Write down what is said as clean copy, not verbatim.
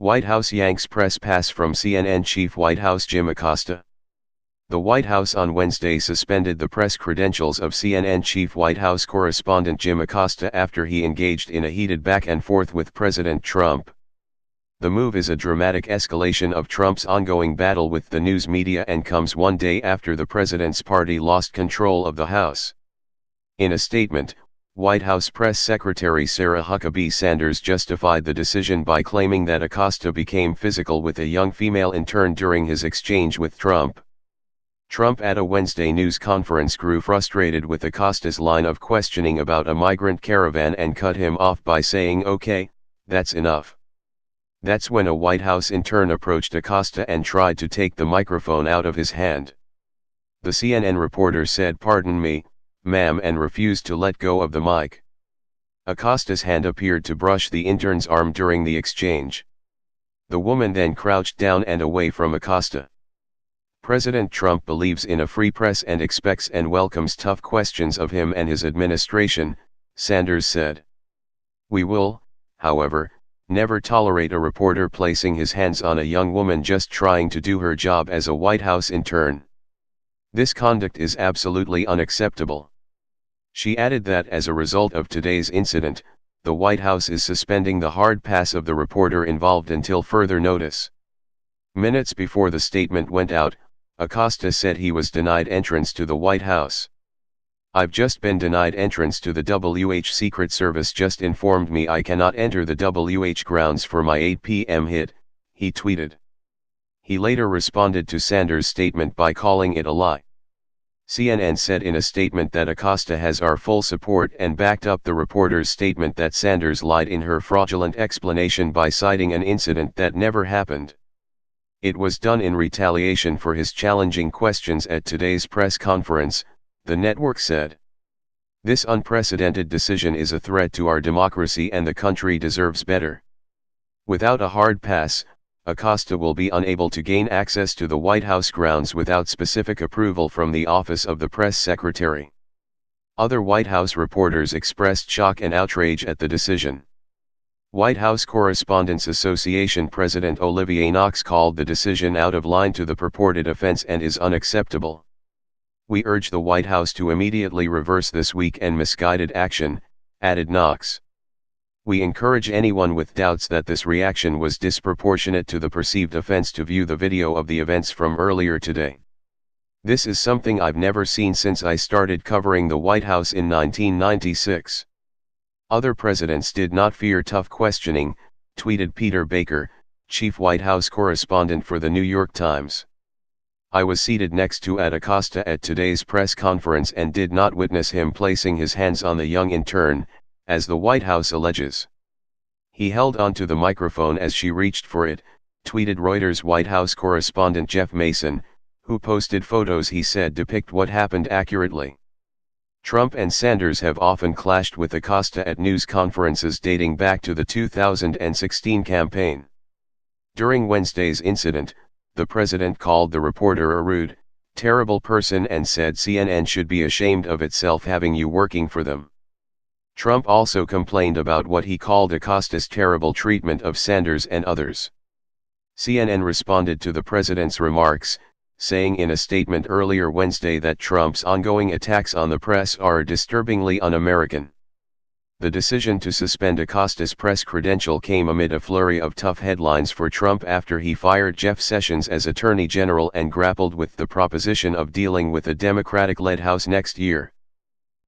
White House yanks press pass from CNN chief White House Jim Acosta. The White House on Wednesday suspended the press credentials of CNN chief White House correspondent Jim Acosta after he engaged in a heated back-and-forth with President Trump. The move is a dramatic escalation of Trump's ongoing battle with the news media and comes one day after the president's party lost control of the House. In a statement, White House Press Secretary Sarah Huckabee Sanders justified the decision by claiming that Acosta became physical with a young female intern during his exchange with Trump. Trump at a Wednesday news conference grew frustrated with Acosta's line of questioning about a migrant caravan and cut him off by saying, "Okay, that's enough." That's when a White House intern approached Acosta and tried to take the microphone out of his hand. The CNN reporter said, "Pardon me, ma'am," and refused to let go of the mic. Acosta's hand appeared to brush the intern's arm during the exchange. The woman then crouched down and away from Acosta. President Trump believes in a free press and expects and welcomes tough questions of him and his administration, Sanders said. "We will, however, never tolerate a reporter placing his hands on a young woman just trying to do her job as a White House intern. This conduct is absolutely unacceptable." She added that as a result of today's incident, the White House is suspending the hard pass of the reporter involved until further notice. Minutes before the statement went out, Acosta said he was denied entrance to the White House. "I've just been denied entrance to the WH Secret Service just informed me I cannot enter the WH grounds for my 8 p.m. hit," he tweeted. He later responded to Sanders' statement by calling it a lie. CNN said in a statement that Acosta has our full support and backed up the reporter's statement that Sanders lied in her fraudulent explanation by citing an incident that never happened. It was done in retaliation for his challenging questions at today's press conference, the network said. "This unprecedented decision is a threat to our democracy and the country deserves better." Without a hard pass, Acosta will be unable to gain access to the White House grounds without specific approval from the Office of the Press Secretary. Other White House reporters expressed shock and outrage at the decision. White House Correspondents Association President Olivier Knox called the decision out of line to the purported offense and is unacceptable. "We urge the White House to immediately reverse this weak and misguided action," added Knox. "We encourage anyone with doubts that this reaction was disproportionate to the perceived offense to view the video of the events from earlier today. This is something I've never seen since I started covering the White House in 1996. Other presidents did not fear tough questioning," tweeted Peter Baker, chief White House correspondent for the New York Times. "I was seated next to Acosta at today's press conference and did not witness him placing his hands on the young intern, as the White House alleges. He held onto the microphone as she reached for it," tweeted Reuters White House correspondent Jeff Mason, who posted photos he said depict what happened accurately. Trump and Sanders have often clashed with Acosta at news conferences dating back to the 2016 campaign. During Wednesday's incident, the president called the reporter a rude, terrible person and said CNN should be ashamed of itself having you working for them. Trump also complained about what he called Acosta's terrible treatment of Sanders and others. CNN responded to the president's remarks, saying in a statement earlier Wednesday that Trump's ongoing attacks on the press are disturbingly un-American. The decision to suspend Acosta's press credential came amid a flurry of tough headlines for Trump after he fired Jeff Sessions as Attorney General and grappled with the proposition of dealing with a Democratic-led House next year.